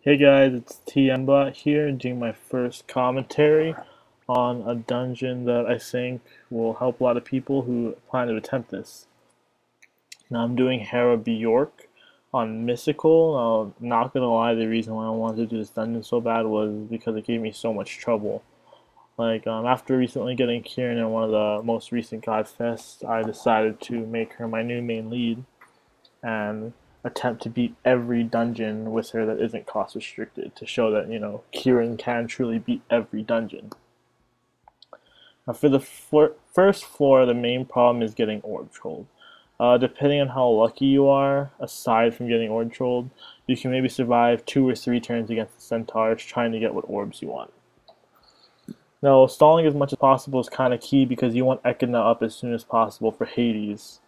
Hey guys, it's TMBot here doing my first commentary on a dungeon that I think will help a lot of people who plan to attempt this. Now I'm doing Hera Beorc on Mythical. Not gonna lie, the reason why I wanted to do this dungeon so bad was because it gave me so much trouble. After recently getting Kirin in one of the most recent God Fests, I decided to make her my new main lead and attempt to beat every dungeon with her that isn't cost restricted to show that, Kirin can truly beat every dungeon. Now for the first floor, the main problem is getting orb trolled. Depending on how lucky you are, aside from getting orb trolled, you can maybe survive 2 or 3 turns against the centaurs trying to get what orbs you want. Now, stalling as much as possible is kind of key because you want Echidna up as soon as possible for Hades.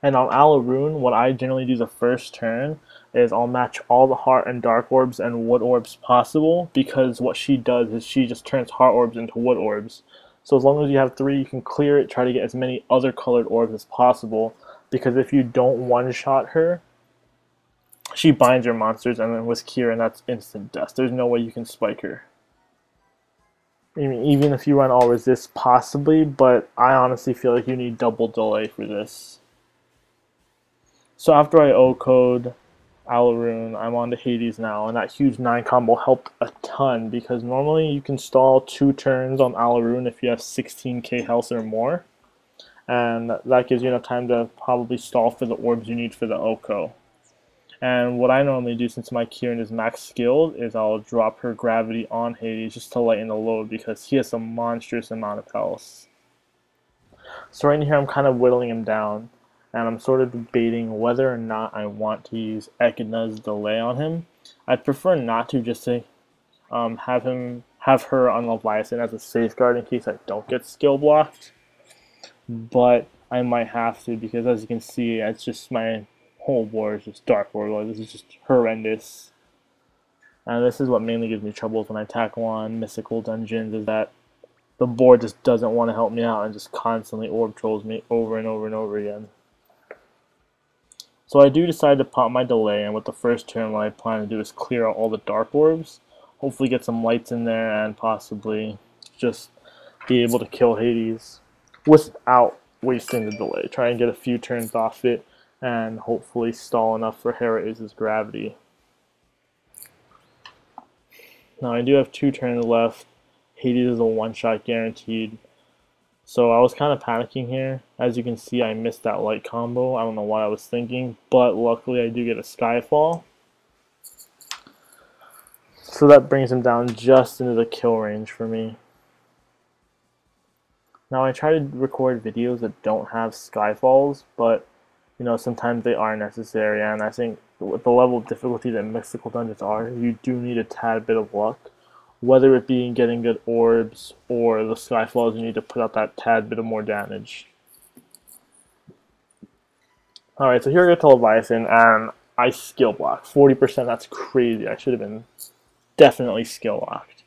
And on Alaroon, what I generally do the first turn is I'll match all the heart and dark orbs and wood orbs possible, because what she does is she just turns heart orbs into wood orbs. So as long as you have 3, you can clear it, try to get as many other colored orbs as possible, because if you don't one-shot her, she binds your monsters, and then with Kirin, that's instant death. There's no way you can spike her. I mean, even if you run all resist, possibly, but I honestly feel like you need double delay for this. So after I O-code Alaroon, I'm on to Hades now, and that huge 9 combo helped a ton, because normally you can stall 2 turns on Alaroon if you have 16k health or more, and that gives you enough time to probably stall for the orbs you need for the O-co. And what I normally do, since my Kirin is max skilled, is I'll drop her gravity on Hades just to lighten the load, because he has a monstrous amount of health. So right here I'm kind of whittling him down, and I'm sort of debating whether or not I want to use Echidna's delay on him. I'd prefer not to, just to have her on Leviathan as a safeguard in case I don't get skill blocked. But I might have to, because as you can see, it's just my whole board is just dark orb. This is just horrendous. And this is what mainly gives me trouble when I tackle on mythical dungeons, is that the board just doesn't want to help me out and just constantly orb trolls me over and over and over again. So I do decide to pop my delay, and with the first turn, what I plan to do is clear out all the dark orbs, hopefully get some lights in there, and possibly just be able to kill Hades without wasting the delay. Try and get a few turns off it, and hopefully stall enough for Hera's gravity. Now I do have 2 turns left. Hades is a one-shot guaranteed. So I was kind of panicking here. As you can see, I missed that light combo. I don't know what I was thinking, but luckily I do get a Skyfall. So that brings him down just into the kill range for me. Now I try to record videos that don't have Skyfalls, but sometimes they are necessary, and I think with the level of difficulty that mystical dungeons are, you do need a tad bit of luck. Whether it be in getting good orbs or the Skyfalls, you need to put out that tad bit of more damage. Alright, so here I get to Leviathan, and I skill block. 40%, that's crazy. I should have been definitely skill locked.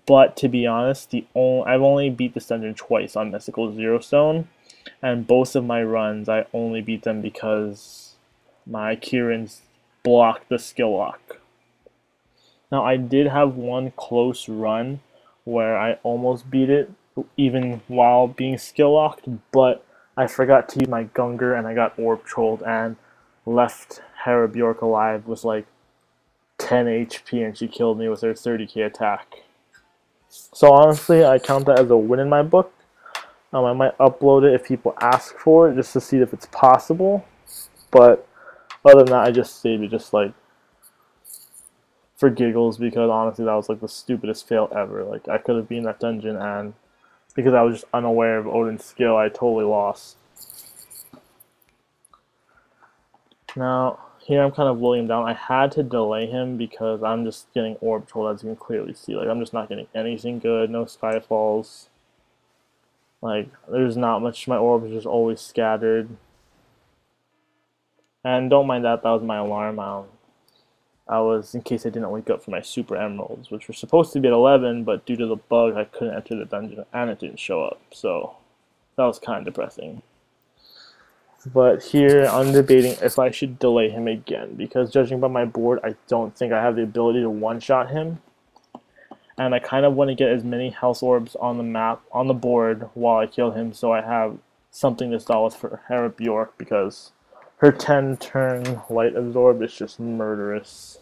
But to be honest, I've only beat this dungeon twice on Mystical Zero Stone, and both of my runs I only beat them because my Kirin's blocked the skill lock. Now I did have one close run where I almost beat it even while being skill locked, but I forgot to use my Gunger and I got orb trolled and left Hera Beorc alive with like 10 HP, and she killed me with her 30k attack. So honestly, I count that as a win in my book. I might upload it if people ask for it, just to see if it's possible. But other than that, I just saved it just like for giggles, because honestly that was like the stupidest fail ever. Like, I could have been in that dungeon, and because I was just unaware of Odin's skill, I totally lost. Now here I'm kind of blowing him down. I had to delay him because I'm just getting orb trolled, as you can clearly see. Like, I'm just not getting anything good. No Skyfalls. Like, there's not much. My orbs are just always scattered. And don't mind that was my alarm. I was, in case I didn't wake up for my super emeralds, which were supposed to be at 11, but due to the bug I couldn't enter the dungeon and it didn't show up. So that was kind of depressing. But here, I'm debating if I should delay him again, because judging by my board, I don't think I have the ability to one-shot him. And I kind of want to get as many house orbs on the map, on the board, while I kill him, so I have something to stall with for Hera Beorc, because her 10-turn light absorb is just murderous.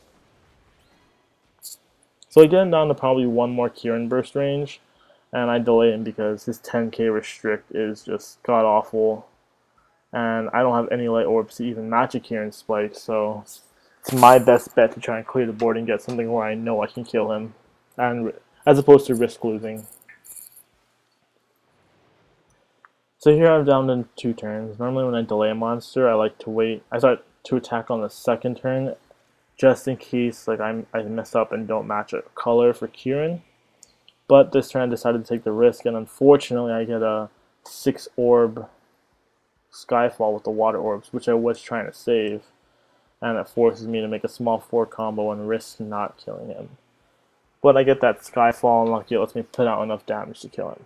So I get him down to probably one more Kirin burst range, and I delay him because his 10k restrict is just god-awful. And I don't have any light orbs to even match a Kirin spike, so it's my best bet to try and clear the board and get something where I know I can kill him, and as opposed to risk losing. So here I'm down to 2 turns. Normally when I delay a monster, I like to wait. I start to attack on the 2nd turn, just in case like I mess up and don't match a color for Kirin. But this turn I decided to take the risk, and unfortunately I get a 6 orb Skyfall with the water orbs, which I was trying to save, and it forces me to make a small 4 combo and risk not killing him. But I get that Skyfall, and lucky it lets me put out enough damage to kill him.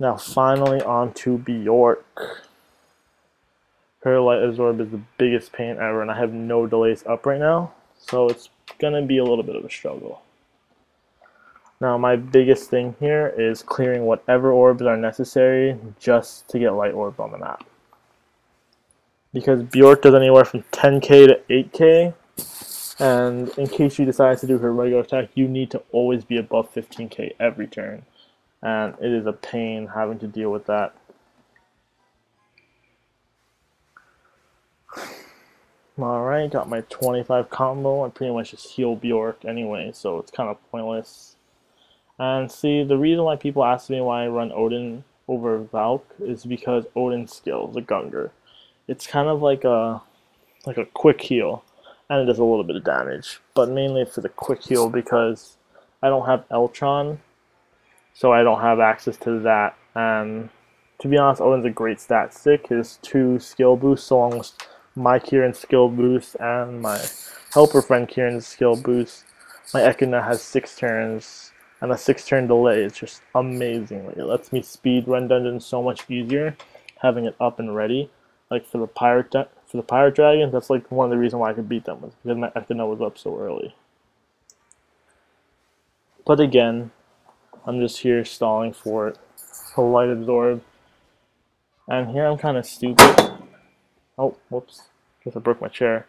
Now finally on to Beorc. Her light absorb is the biggest pain ever, and I have no delays up right now, so it's gonna be a little bit of a struggle. Now my biggest thing here is clearing whatever orbs are necessary just to get light orb on the map. Because Beorc does anywhere from 10k to 8k, and in case she decides to do her regular attack, you need to always be above 15k every turn. And it is a pain having to deal with that. Alright, got my 25 combo. I pretty much just heal Beorc anyway, so it's kind of pointless. And see, the reason why people ask me why I run Odin over Valk is because Odin's skill, the Gungar. It's kind of like a quick heal, and it does a little bit of damage, but mainly for the quick heal because I don't have Eltron, so I don't have access to that. And to be honest, Odin's a great stat stick. His 2 skill boosts, along with my Kirin skill boost and my helper friend Kirin's skill boost, my Echidna has 6 turns. And a 6-turn delay is just amazing. Like, it lets me speed run dungeons so much easier, having it up and ready. Like for the pirate dragons, that's like one of the reasons why I could beat them, was because my Echidna was up so early. But again, I'm just here stalling for it. A light absorb, and here I'm kind of stupid. Oh, whoops! Guess I broke my chair.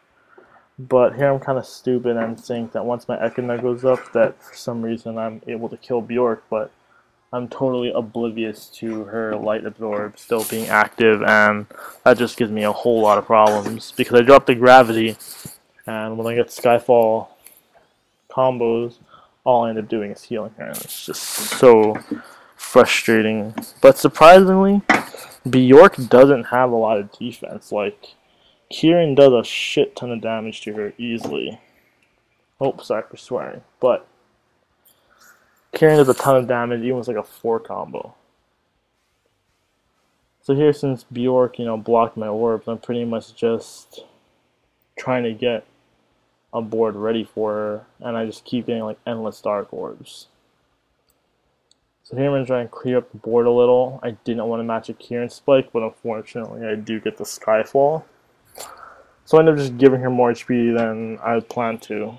But here I'm kind of stupid and think that once my Echidna goes up, that for some reason I'm able to kill Beorc, but I'm totally oblivious to her light absorb still being active, and that just gives me a whole lot of problems, because I dropped the gravity, and when I get Skyfall combos, all I end up doing is healing her, and it's just so frustrating. But surprisingly, Beorc doesn't have a lot of defense. Like, Kirin does a shit ton of damage to her easily. Oh, sorry for swearing. But Kirin does a ton of damage, even with like a 4 combo. So here, since Beorc, blocked my orbs, I'm pretty much just trying to get a board ready for her, and I just keep getting like endless dark orbs. So here I'm going to try and clear up the board a little. I didn't want to match a Kirin spike, but unfortunately I do get the Skyfall. So I end up just giving her more HP than I had planned to.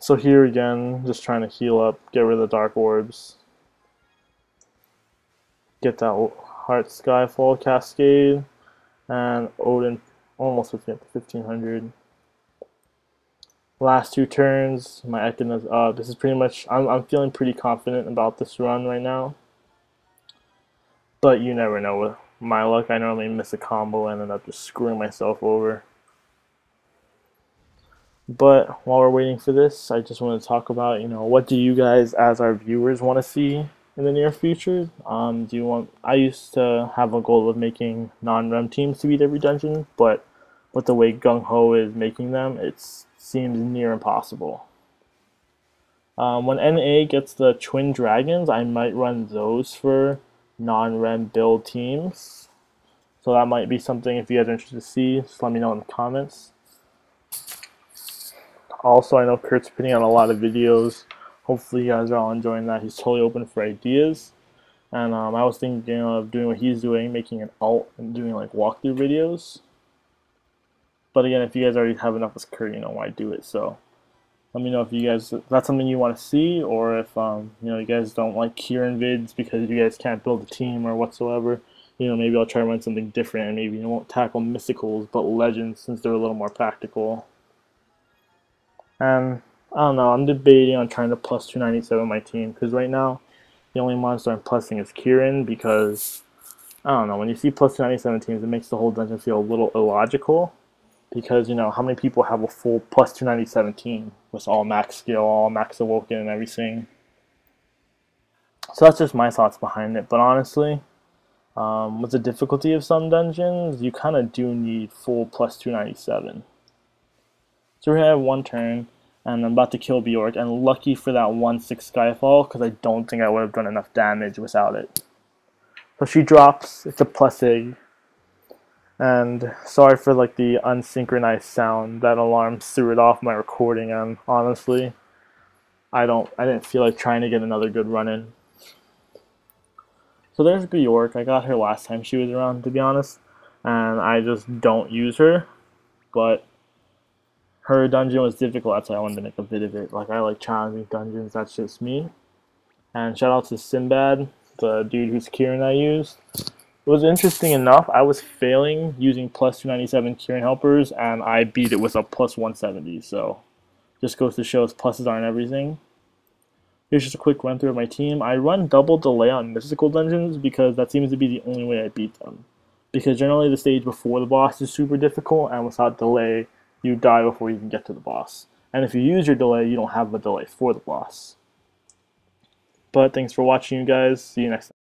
So here again, just trying to heal up, get rid of the dark orbs. Get that Heart Skyfall Cascade, and Odin almost puts me up to 1500. Last 2 turns, my Echidna's up. This is pretty much, I'm feeling pretty confident about this run right now. But you never know with my luck. I normally miss a combo and end up just screwing myself over. But while we're waiting for this, I just want to talk about, what do you guys as our viewers want to see in the near future? I used to have a goal of making non-rem teams to beat every dungeon, but with the way Gung Ho is making them, it seems near impossible. When NA gets the Twin Dragons, I might run those for non-rem build teams. So that might be something, if you guys are interested to see, just let me know in the comments. Also, I know Kurt's putting out a lot of videos. Hopefully you guys are all enjoying that. He's totally open for ideas. And I was thinking of doing what he's doing, making an alt and doing like walkthrough videos. But again, if you guys already have enough with Kirin, why do it? So let me know if you guys, if that's something you want to see, or if you guys don't like Kirin vids because you guys can't build a team or whatsoever. Maybe I'll try to run something different, and maybe won't tackle mysticals but legends since they're a little more practical. And I don't know, I'm debating on trying to plus 297 my team, because right now the only monster I'm plussing is Kirin, because I don't know, when you see plus 297 teams, it makes the whole dungeon feel a little illogical. Because, how many people have a full plus 297 team with all max skill, all max awoken, and everything? So that's just my thoughts behind it. But honestly, with the difficulty of some dungeons, you kind of do need full plus 297. So we have one turn, and I'm about to kill Beorc, and lucky for that 1/6 Skyfall, because I don't think I would have done enough damage without it. So she drops, it's a plus egg. And sorry for like the unsynchronized sound. That alarm threw it off my recording, and honestly, I didn't feel like trying to get another good run in. So there's Beorc. I got her last time she was around, to be honest, and I just don't use her. But her dungeon was difficult, that's why I wanted to make a vid of it. Like, I like challenging dungeons, that's just me. And shout out to Sinbad, the dude whose Kirin I used. It was interesting enough, I was failing using plus 297 Kirin helpers, and I beat it with a plus 170, so just goes to show us pluses aren't everything. Here's just a quick run through of my team. I run double delay on mystical dungeons because that seems to be the only way I beat them. Because generally the stage before the boss is super difficult, and without delay, you die before you can get to the boss. And if you use your delay, you don't have a delay for the boss. But thanks for watching, you guys. See you next time.